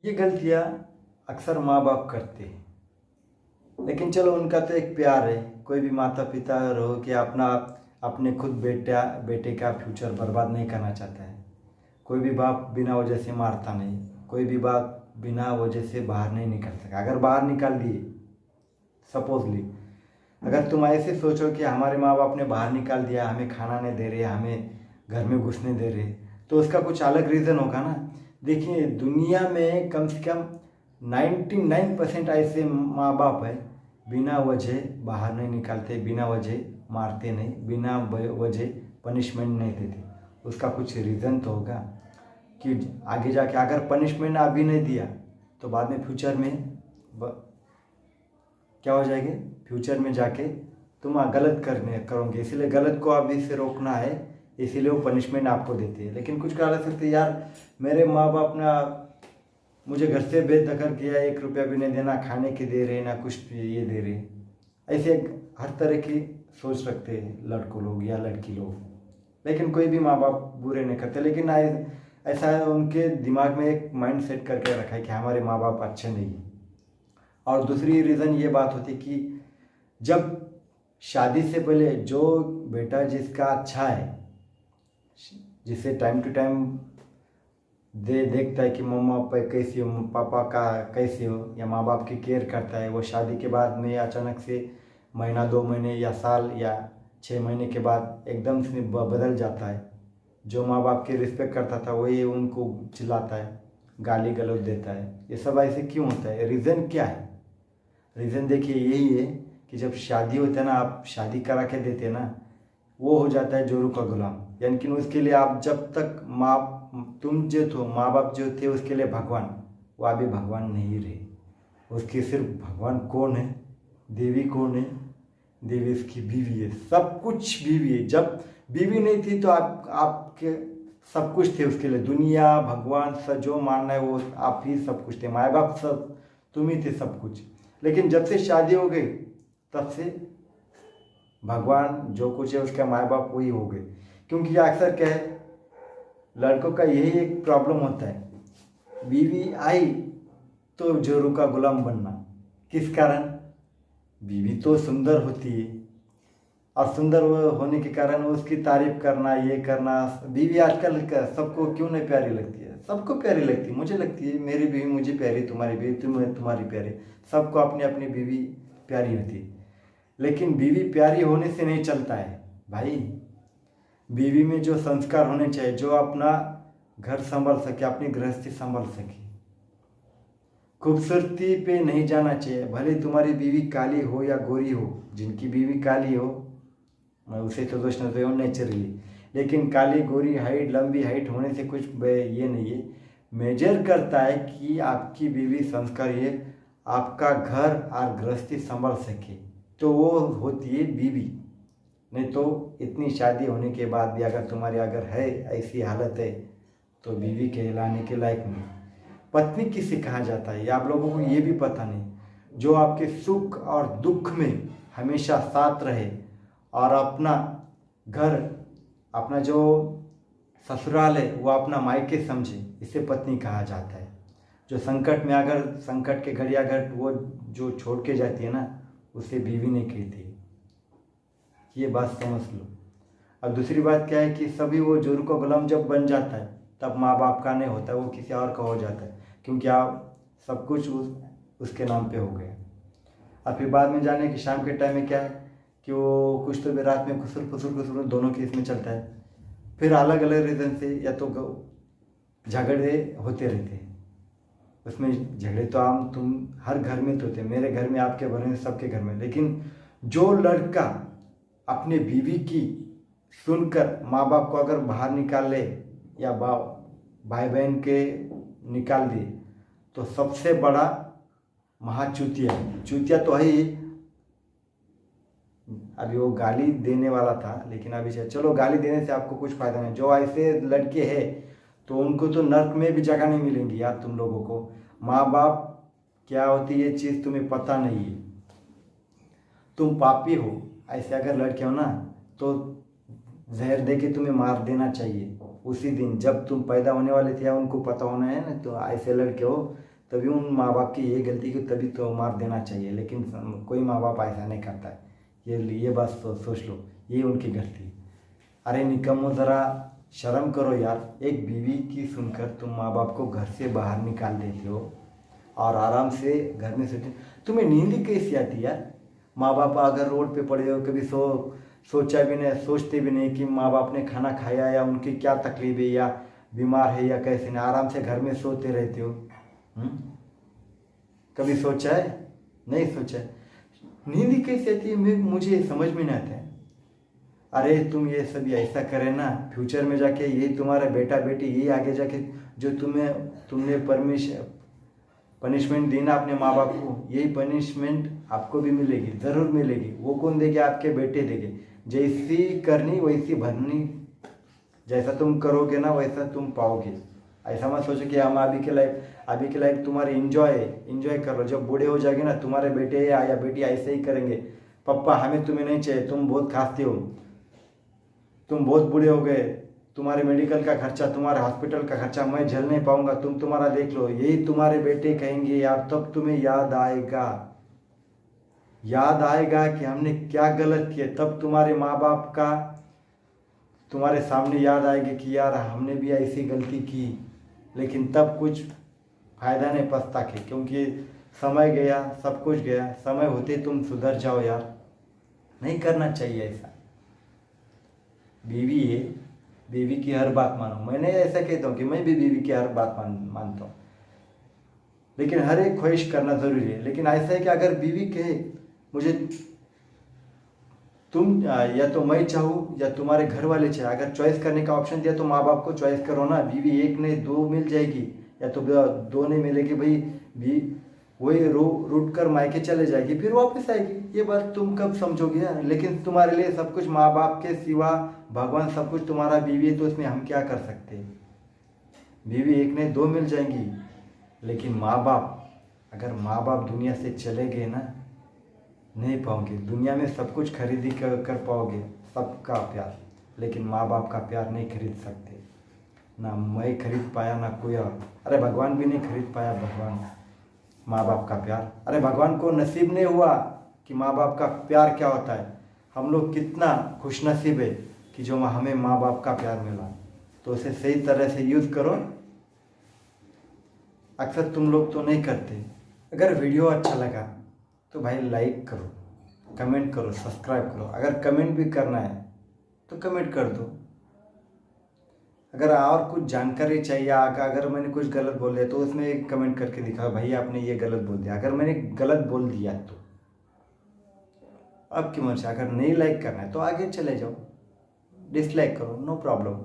ये गलतियाँ अक्सर माँ बाप करते हैं, लेकिन चलो उनका तो एक प्यार है। कोई भी माता पिता रहो कि अपने खुद बेटे का फ्यूचर बर्बाद नहीं करना चाहता है। कोई भी बाप बिना वजह से मारता नहीं, कोई भी बाप बिना वजह से बाहर नहीं निकल सका। अगर बाहर निकाल दिए, सपोजली अगर तुम ऐसे सोचो कि हमारे माँ बाप ने बाहर निकाल दिया, हमें खाना नहीं दे रहे, हमें घर में घुसने दे रहे, तो उसका कुछ अलग रीज़न होगा ना। देखिए, दुनिया में कम से कम 99% ऐसे माँ बाप है बिना वजह बाहर नहीं निकालते, बिना वजह मारते नहीं, बिना वजह पनिशमेंट नहीं देते। उसका कुछ रीज़न तो होगा कि आगे जाके अगर पनिशमेंट अभी नहीं दिया तो बाद में फ्यूचर में क्या हो जाएगी, फ्यूचर में जाके तुम गलत करोगे। इसीलिए गलत को अभी से रोकना है, इसीलिए वो पनिशमेंट आपको देते हैं। लेकिन कुछ कह सकते हैं, यार मेरे माँ बाप ने मुझे घर से बेदखल किया, 1 रुपया भी नहीं देना, खाने के दे रहे ना कुछ ये दे रहे। ऐसे हर तरह की सोच रखते हैं लड़कों लोग या लड़की लोग। लेकिन कोई भी माँ बाप बुरे नहीं करते, लेकिन ऐसा है उनके दिमाग में एक माइंड सेट करके रखा है कि हमारे माँ बाप अच्छे नहीं हैं। और दूसरी रीज़न ये बात होती कि जब शादी से पहले जो बेटा जिसका अच्छा है, जिसे टाइम टू टाइम देखता है कि मम्मा पापा कैसी हो, पापा का कैसे हो, या माँ बाप की केयर करता है, वो शादी के बाद में अचानक से महीना 2 महीने या साल या 6 महीने के बाद एकदम से बदल जाता है। जो माँ बाप की रिस्पेक्ट करता था वही उनको चिल्लाता है, गाली गलौज देता है। ये सब ऐसे क्यों होता है? रीज़न क्या है? रीज़न देखिए यही है कि जब शादी होता है ना, आप शादी करा के देते हैं ना, वो हो जाता है जोरू का गुलाम। यानी कि उसके लिए आप जब तक तुम जो थे, माँ बाप जो थे उसके लिए भगवान, वो अभी भगवान नहीं रहे। उसके सिर्फ भगवान कौन है, देवी कौन है? देवी उसकी बीवी है, सब कुछ बीवी है। जब बीवी नहीं थी तो आपके सब कुछ थे उसके लिए, दुनिया भगवान सब जो मानना है वो आप ही सब कुछ थे, माँ बाप सब तुम ही थे सब कुछ। लेकिन जब से शादी हो गई तब से भगवान जो कुछ है उसका माँ बाप वही हो गए। क्योंकि अक्सर क्या है, लड़कों का यही एक प्रॉब्लम होता है, बीवी आई तो जोरू का गुलाम बनना। किस कारण? बीवी तो सुंदर होती है और सुंदर होने के कारण उसकी तारीफ करना, ये करना। बीवी आजकल सबको क्यों नहीं प्यारी लगती है? सबको प्यारी लगती है, मुझे लगती है, मेरी बीवी मुझे प्यारी, तुम्हारी बीवी तुम्हारी प्यारी, सबको अपनी अपनी बीवी प्यारी होती है। लेकिन बीवी प्यारी होने से नहीं चलता है भाई। बीवी में जो संस्कार होने चाहिए, जो अपना घर संभाल सके, अपनी गृहस्थी संभाल सके। खूबसूरती पे नहीं जाना चाहिए, भले तुम्हारी बीवी काली हो या गोरी हो। जिनकी बीवी काली हो मैं उसे तो दोष नहीं दूँ, नेचुरली। लेकिन काली गोरी हाइट लंबी हाइट होने से कुछ ये नहीं है। मेजर करता है कि आपकी बीवी संस्कार ये आपका घर और गृहस्थी संभाल सके, तो वो होती है बीवी। नहीं तो इतनी शादी होने के बाद भी अगर तुम्हारी है ऐसी हालत है तो बीवी कहलाने के लायक नहीं। पत्नी किसे कहा जाता है ये आप लोगों को ये भी पता नहीं। जो आपके सुख और दुख में हमेशा साथ रहे और अपना घर, अपना जो ससुराल है वो अपना मायके समझे, इसे पत्नी कहा जाता है। जो संकट में अगर संकट के घड़ी अगर वो जो छोड़ के जाती है ना, उसे बीवी नहीं कहती। ये बात समझ लो। अब दूसरी बात क्या है कि सभी वो जोरू का गुलाम जब बन जाता है तब माँ बाप का नहीं होता, वो किसी और का हो जाता है, क्योंकि आप सब कुछ उसके नाम पे हो गए। और फिर बाद में जाने कि शाम के टाइम में क्या है कि वो कुछ तो भी रात में खुसुर दोनों केस में चलता है। फिर अलग अलग रीज़न से या तो झगड़े होते रहते हैं। उसमें झगड़े तो आम तुम हर घर में तो होते हैं, मेरे घर में, आपके घर में, सबके घर में। लेकिन जो लड़का अपने बीवी की सुनकर माँ बाप को अगर बाहर निकाल ले या भाई बहन के निकाल दिए तो सबसे बड़ा महाचूतिया चूतिया तो है ही। अभी वो गाली देने वाला था, लेकिन अभी चलो गाली देने से आपको कुछ फायदा नहीं। जो ऐसे लड़के हैं तो उनको तो नर्क में भी जगह नहीं मिलेंगी यार। तुम लोगों को माँ बाप क्या होती है ये चीज़ तुम्हें पता नहीं है, तुम पापी हो। ऐसे अगर लड़के हो ना तो जहर दे के तुम्हें मार देना चाहिए उसी दिन जब तुम पैदा होने वाले थे, या उनको पता होना है ना। तो ऐसे लड़के हो तभी उन माँ बाप की ये गलती की तभी तो मार देना चाहिए, लेकिन कोई माँ बाप ऐसा नहीं करता है। ये बात सोच लो, ये उनकी गलती है। अरे निकम्मो, ज़रा शर्म करो यार। एक बीवी की सुनकर तुम माँ बाप को घर से बाहर निकाल देते हो और आराम से घर में सोते। तुम्हें नींद ही कैसी आती यार? माँ बाप अगर रोड पे पड़े हो, कभी सोचा भी नहीं, सोचते भी नहीं कि माँ बाप ने खाना खाया या उनकी क्या तकलीफ है या बीमार है या कैसे नहीं, आराम से घर में सोते रहते हो। कभी सोचा है? नहीं सोचा है। नींद ही कैसी आती है, मुझे समझ में नहीं आता है। अरे तुम ये सब ऐसा करे ना, फ्यूचर में जाके यही तुम्हारा बेटा बेटी यही आगे जाके जो तुमने पनिशमेंट दी ना अपने माँ बाप को, यही पनिशमेंट आपको भी मिलेगी, ज़रूर मिलेगी। वो कौन देंगे? आपके बेटे देंगे। जैसी करनी वैसी भरनी, जैसा तुम करोगे ना वैसा तुम पाओगे। ऐसा मत सोचो कि हम अभी के लाइफ तुम्हारे इंजॉय कर लो। जब बूढ़े हो जाएंगे ना, तुम्हारे बेटे या बेटी ऐसे ही करेंगे, पप्पा हमें तुम्हें नहीं चाहिए, तुम बहुत खाते हो, तुम बहुत बूढ़े हो गए, तुम्हारे मेडिकल का खर्चा, तुम्हारे हॉस्पिटल का खर्चा मैं झेल नहीं पाऊंगा, तुम तुम्हारा देख लो। यही तुम्हारे बेटे कहेंगे यार। तब तुम्हें याद आएगा कि हमने क्या गलत किया। तब तुम्हारे माँ बाप का तुम्हारे सामने याद आएगी कि यार हमने भी ऐसी गलती की, लेकिन तब कुछ फायदा नहीं पछता के, क्योंकि समय गया, सब कुछ गया। समय होते तुम सुधर जाओ यार, नहीं करना चाहिए ऐसा। बीवी है, बीवी की हर बात मानो। मैंने ऐसा कहता हूँ कि मैं भी बीवी की हर बात मानता हूँ, लेकिन हर एक ख्वाहिश करना ज़रूरी है। लेकिन ऐसा है कि अगर बीवी कहे मुझे तुम या तो मैं चाहूँ या तुम्हारे घर वाले चाहे, अगर चॉइस करने का ऑप्शन दिया तो माँ बाप को चॉइस करो ना। बीवी एक नहीं दो मिल जाएगी, या तो दो नहीं मिलेगी भाई, भी वही रूट कर मायके चले जाएगी, फिर वापस आएगी। ये बात तुम कब समझोगे? लेकिन तुम्हारे लिए सब कुछ माँ बाप के सिवा भगवान सब कुछ तुम्हारा बीवी है, तो उसमें हम क्या कर सकते हैं? बीवी एक नहीं दो मिल जाएंगी, लेकिन माँ बाप, अगर माँ बाप दुनिया से चले गए ना, नहीं पाओगे। दुनिया में सब कुछ खरीदी कर पाओगे, सबका प्यार, लेकिन माँ बाप का प्यार नहीं खरीद सकते। ना मैं खरीद पाया, ना कोई और। अरे भगवान भी नहीं खरीद पाया माँ बाप का प्यार। अरे भगवान को नसीब नहीं हुआ कि माँ बाप का प्यार क्या होता है। हम लोग कितना खुशनसीब है कि जो हमें माँ बाप का प्यार मिला। तो उसे सही तरह से यूज़ करो। अक्सर तुम लोग तो नहीं करते। अगर वीडियो अच्छा लगा तो भाई लाइक करो, कमेंट करो, सब्सक्राइब करो। अगर कमेंट भी करना है तो कमेंट कर दो। अगर और कुछ जानकारी चाहिए, अगर मैंने कुछ गलत बोल दिया तो उसमें एक कमेंट करके दिखाओ, भाई आपने ये गलत बोल दिया। अगर मैंने गलत बोल दिया तो आपकी मर्जी। अगर नहीं लाइक करना है तो आगे चले जाओ, डिसलाइक करो, नो प्रॉब्लम।